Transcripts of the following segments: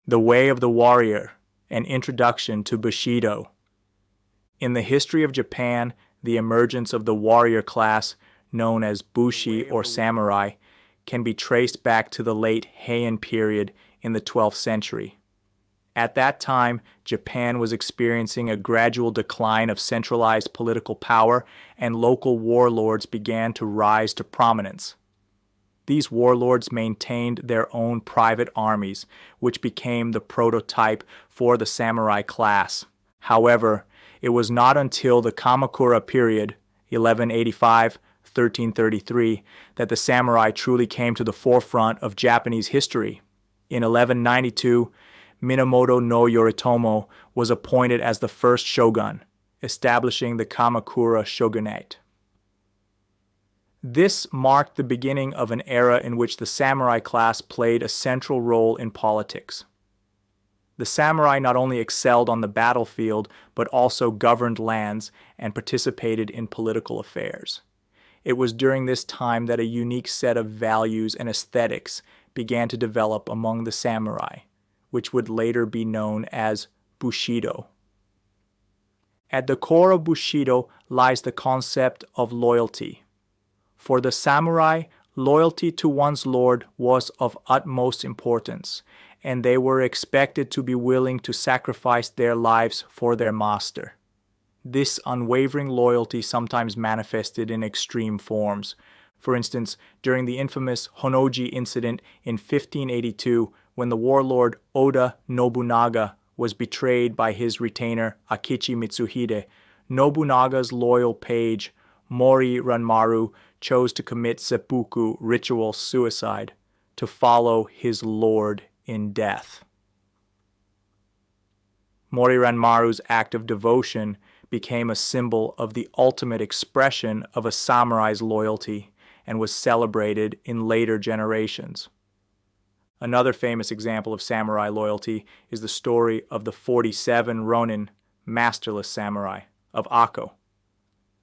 The Way of the Warrior, an introduction to Bushido. In the history of Japan, the emergence of the warrior class, known as Bushi or samurai, can be traced back to the late Heian period in the 12th century. At that time, Japan was experiencing a gradual decline of centralized political power, and local warlords began to rise to prominence. These warlords maintained their own private armies, which became the prototype for the samurai class. However, it was not until the Kamakura period, 1185-1333, that the samurai truly came to the forefront of Japanese history. In 1192, Minamoto no Yoritomo was appointed as the first shogun, establishing the Kamakura shogunate. This marked the beginning of an era in which the samurai class played a central role in politics. The samurai not only excelled on the battlefield, but also governed lands and participated in political affairs. It was during this time that a unique set of values and aesthetics began to develop among the samurai, which would later be known as Bushido. At the core of Bushido lies the concept of loyalty. For the samurai, loyalty to one's lord was of utmost importance, and they were expected to be willing to sacrifice their lives for their master. This unwavering loyalty sometimes manifested in extreme forms. For instance, during the infamous Honnoji incident in 1582, when the warlord Oda Nobunaga was betrayed by his retainer Akechi Mitsuhide, Nobunaga's loyal page Mori Ranmaru chose to commit seppuku ritual suicide to follow his lord in death. Mori Ranmaru's act of devotion became a symbol of the ultimate expression of a samurai's loyalty and was celebrated in later generations. Another famous example of samurai loyalty is the story of the 47 Ronin, masterless samurai, of Akko.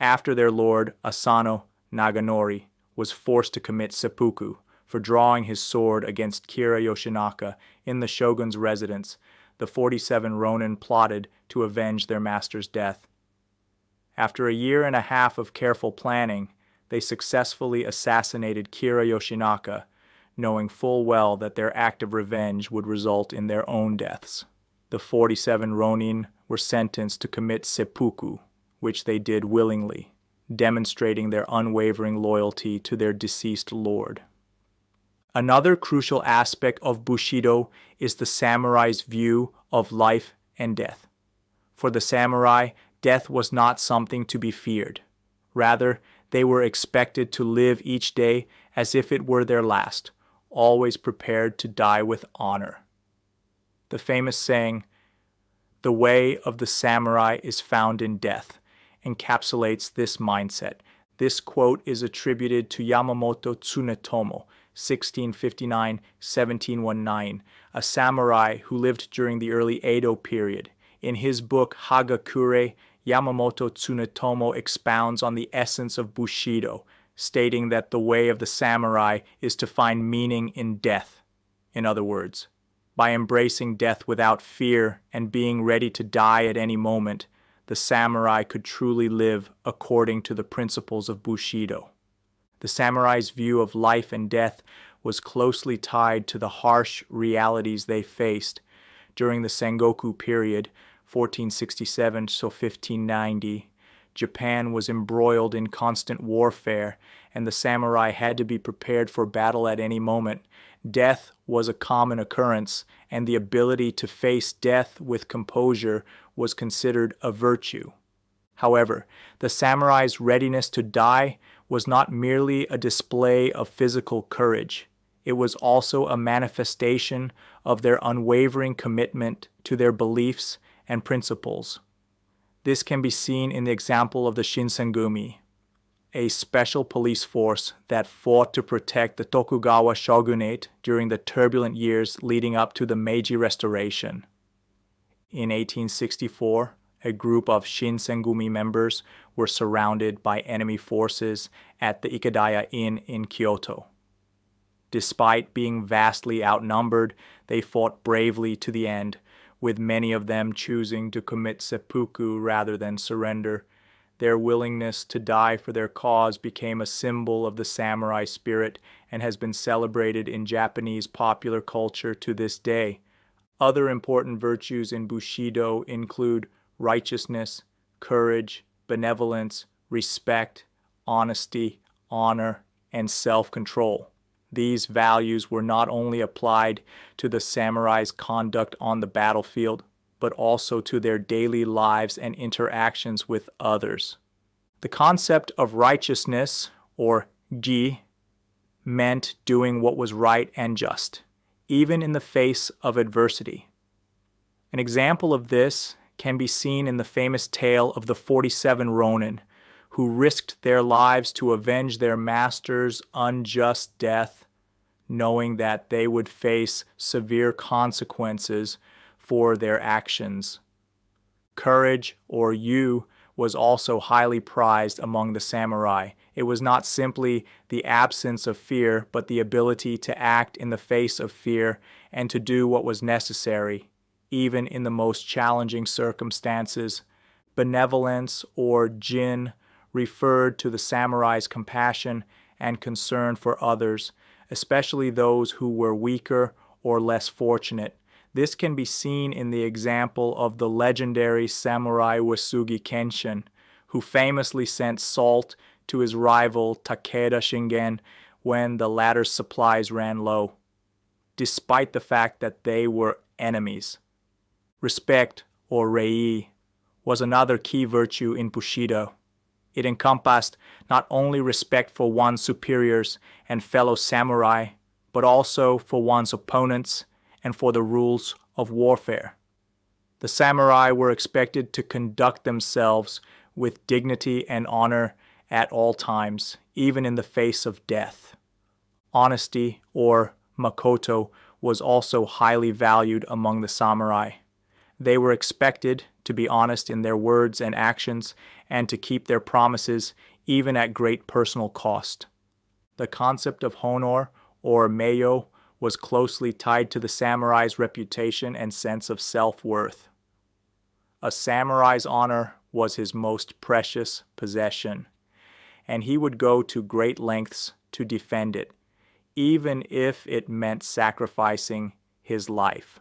After their lord Asano Naganori was forced to commit seppuku for drawing his sword against Kira Yoshinaka in the shogun's residence, the 47 Ronin plotted to avenge their master's death. After a year and a half of careful planning, they successfully assassinated Kira Yoshinaka, knowing full well that their act of revenge would result in their own deaths. The 47 Ronin were sentenced to commit seppuku, which they did willingly, demonstrating their unwavering loyalty to their deceased lord. Another crucial aspect of Bushido is the samurai's view of life and death. For the samurai, death was not something to be feared. Rather, they were expected to live each day as if it were their last, always prepared to die with honor. The famous saying, "The way of the samurai is found in death," encapsulates this mindset. This quote is attributed to Yamamoto Tsunetomo, 1659-1719, a samurai who lived during the early Edo period. In his book Hagakure, Yamamoto Tsunetomo expounds on the essence of Bushido, stating that the way of the samurai is to find meaning in death. In other words, by embracing death without fear and being ready to die at any moment, the samurai could truly live according to the principles of Bushido. The samurai's view of life and death was closely tied to the harsh realities they faced. During the Sengoku period, 1467 to 1590, Japan was embroiled in constant warfare, and the samurai had to be prepared for battle at any moment. Death was a common occurrence, and the ability to face death with composure was considered a virtue. However, the samurai's readiness to die was not merely a display of physical courage. It was also a manifestation of their unwavering commitment to their beliefs and principles. This can be seen in the example of the Shinsengumi, a special police force that fought to protect the Tokugawa shogunate during the turbulent years leading up to the Meiji Restoration. In 1864, a group of Shinsengumi members were surrounded by enemy forces at the Ikedaya Inn in Kyoto. Despite being vastly outnumbered, they fought bravely to the end, with many of them choosing to commit seppuku rather than surrender. Their willingness to die for their cause became a symbol of the samurai spirit and has been celebrated in Japanese popular culture to this day. Other important virtues in Bushido include righteousness, courage, benevolence, respect, honesty, honor, and self-control. These values were not only applied to the samurai's conduct on the battlefield, but also to their daily lives and interactions with others. The concept of righteousness, or ji, meant doing what was right and just, even in the face of adversity. An example of this can be seen in the famous tale of the 47 Ronin, who risked their lives to avenge their master's unjust death, knowing that they would face severe consequences for their actions. Courage, or yu, was also highly prized among the samurai. It was not simply the absence of fear, but the ability to act in the face of fear and to do what was necessary, even in the most challenging circumstances. Benevolence, or jin, referred to the samurai's compassion and concern for others, especially those who were weaker or less fortunate. This can be seen in the example of the legendary samurai Wasugi Kenshin, who famously sent salt to his rival Takeda Shingen when the latter's supplies ran low, despite the fact that they were enemies. Respect, or rei, was another key virtue in Bushido. It encompassed not only respect for one's superiors and fellow samurai, but also for one's opponents and for the rules of warfare. The samurai were expected to conduct themselves with dignity and honor at all times, even in the face of death. Honesty, or makoto, was also highly valued among the samurai. They were expected to be honest in their words and actions and to keep their promises even at great personal cost. The concept of honor, or meiyo, was closely tied to the samurai's reputation and sense of self-worth. A samurai's honor was his most precious possession, and he would go to great lengths to defend it, even if it meant sacrificing his life.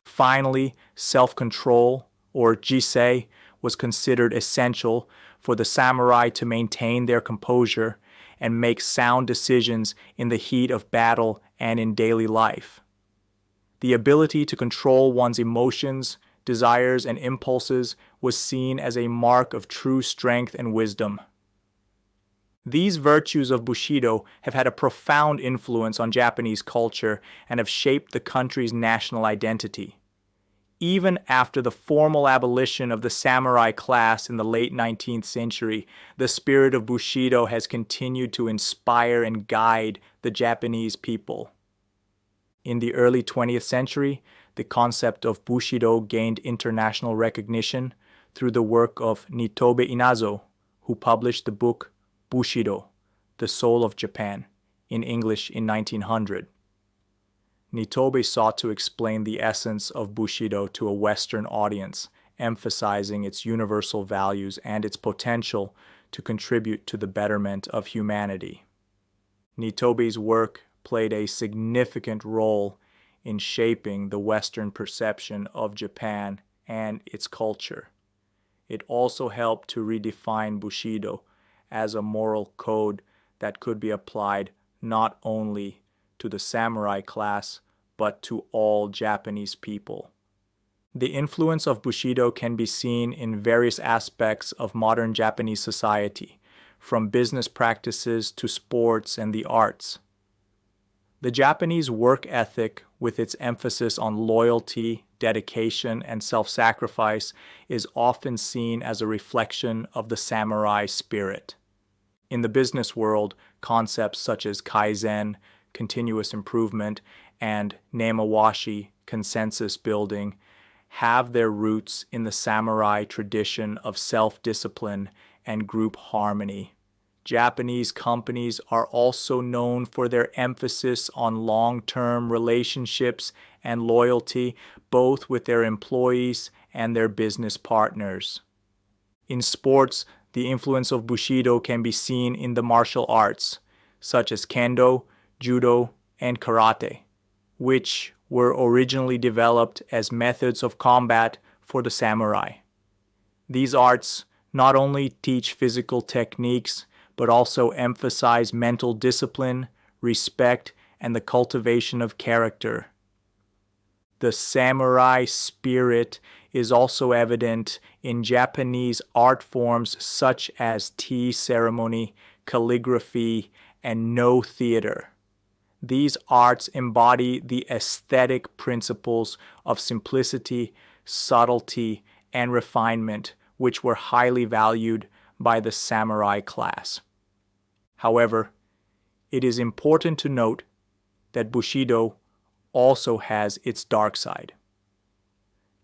Finally, self-control, or jisei, was considered essential for the samurai to maintain their composure and make sound decisions in the heat of battle and in daily life. The ability to control one's emotions, desires, and impulses was seen as a mark of true strength and wisdom. These virtues of Bushido have had a profound influence on Japanese culture and have shaped the country's national identity. Even after the formal abolition of the samurai class in the late 19th century, the spirit of Bushido has continued to inspire and guide the Japanese people. In the early 20th century, the concept of Bushido gained international recognition through the work of Nitobe Inazo, who published the book Bushido, The Soul of Japan, in English in 1900. Nitobe sought to explain the essence of Bushido to a Western audience, emphasizing its universal values and its potential to contribute to the betterment of humanity. Nitobe's work played a significant role in shaping the Western perception of Japan and its culture. It also helped to redefine Bushido as a moral code that could be applied not only to the samurai class, but to all Japanese people. The influence of Bushido can be seen in various aspects of modern Japanese society, from business practices to sports and the arts. The Japanese work ethic, with its emphasis on loyalty, dedication, and self-sacrifice, is often seen as a reflection of the samurai spirit. In the business world, concepts such as kaizen, continuous improvement, and nemawashi, consensus building, have their roots in the samurai tradition of self-discipline and group harmony. Japanese companies are also known for their emphasis on long-term relationships and loyalty, both with their employees and their business partners. In sports, the influence of Bushido can be seen in the martial arts, such as Kendo, Judo, and Karate, which were originally developed as methods of combat for the samurai. These arts not only teach physical techniques, but also emphasize mental discipline, respect, and the cultivation of character. The samurai spirit is also evident in Japanese art forms such as tea ceremony, calligraphy, and no theater. These arts embody the aesthetic principles of simplicity, subtlety, and refinement, which were highly valued by the samurai class. However, it is important to note that Bushido also has its dark side.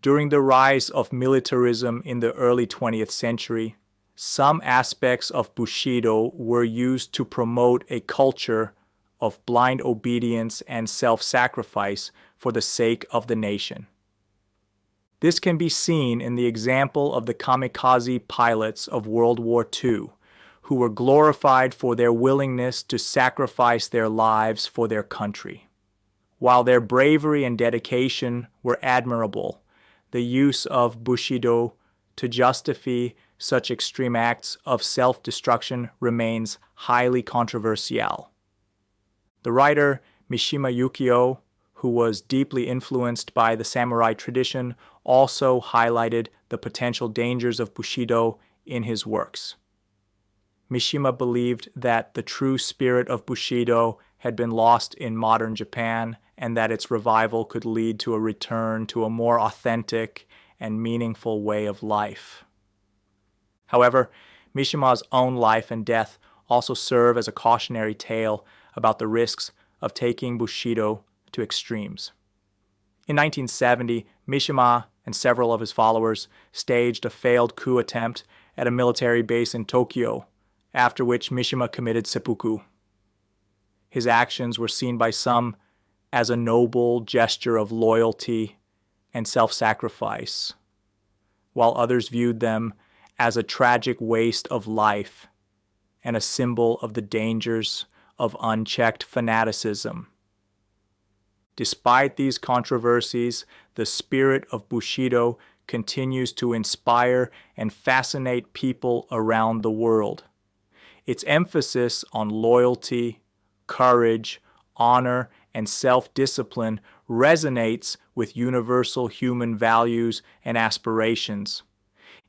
During the rise of militarism in the early 20th century, some aspects of Bushido were used to promote a culture of blind obedience and self-sacrifice for the sake of the nation. This can be seen in the example of the kamikaze pilots of World War II, who were glorified for their willingness to sacrifice their lives for their country. While their bravery and dedication were admirable, the use of Bushido to justify such extreme acts of self-destruction remains highly controversial. The writer Mishima Yukio, who was deeply influenced by the samurai tradition, also highlighted the potential dangers of Bushido in his works. Mishima believed that the true spirit of Bushido had been lost in modern Japan and that its revival could lead to a return to a more authentic and meaningful way of life. However, Mishima's own life and death also serve as a cautionary tale about the risks of taking Bushido to extremes. In 1970, Mishima and several of his followers staged a failed coup attempt at a military base in Tokyo, after which Mishima committed seppuku. His actions were seen by some as a noble gesture of loyalty and self-sacrifice, while others viewed them as a tragic waste of life and a symbol of the dangers of unchecked fanaticism. Despite these controversies, the spirit of Bushido continues to inspire and fascinate people around the world. Its emphasis on loyalty, courage, honor, and self-discipline resonates with universal human values and aspirations.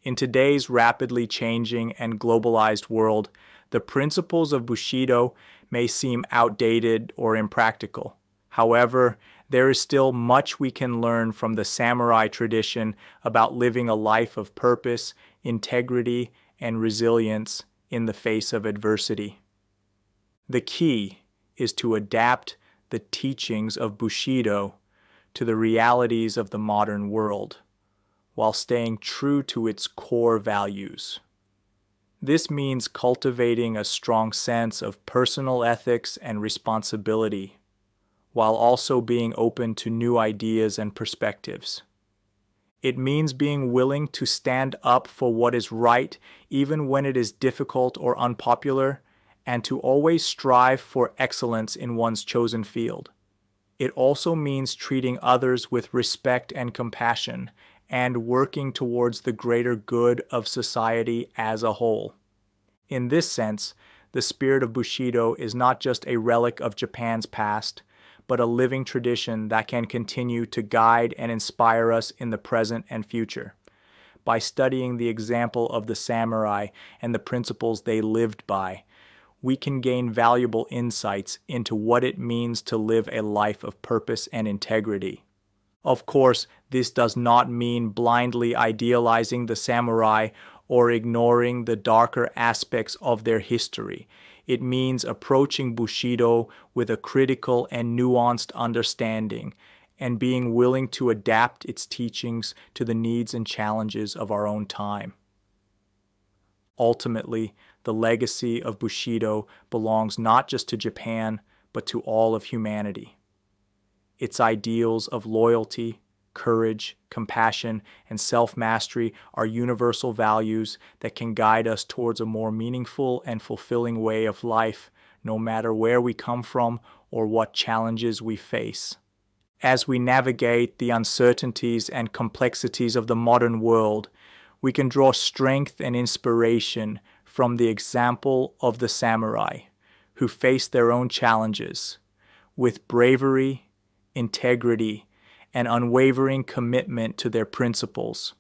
In today's rapidly changing and globalized world, the principles of Bushido may seem outdated or impractical. However, there is still much we can learn from the samurai tradition about living a life of purpose, integrity, and resilience in the face of adversity. The key is to adapt the teachings of Bushido to the realities of the modern world, while staying true to its core values. This means cultivating a strong sense of personal ethics and responsibility, while also being open to new ideas and perspectives. It means being willing to stand up for what is right, even when it is difficult or unpopular, and to always strive for excellence in one's chosen field. It also means treating others with respect and compassion, and working towards the greater good of society as a whole. In this sense, the spirit of Bushido is not just a relic of Japan's past, but a living tradition that can continue to guide and inspire us in the present and future. By studying the example of the samurai and the principles they lived by, we can gain valuable insights into what it means to live a life of purpose and integrity. Of course, this does not mean blindly idealizing the samurai or ignoring the darker aspects of their history. It means approaching Bushido with a critical and nuanced understanding and being willing to adapt its teachings to the needs and challenges of our own time. Ultimately, the legacy of Bushido belongs not just to Japan, but to all of humanity. Its ideals of loyalty, courage, compassion, and self-mastery are universal values that can guide us towards a more meaningful and fulfilling way of life, no matter where we come from or what challenges we face. As we navigate the uncertainties and complexities of the modern world, we can draw strength and inspiration from the example of the samurai, who faced their own challenges with bravery, integrity, and unwavering commitment to their principles.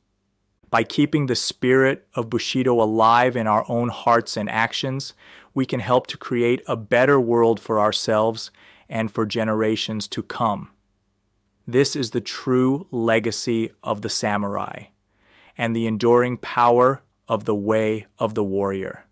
By keeping the spirit of Bushido alive in our own hearts and actions, we can help to create a better world for ourselves and for generations to come. This is the true legacy of the samurai and the enduring power of the way of the warrior.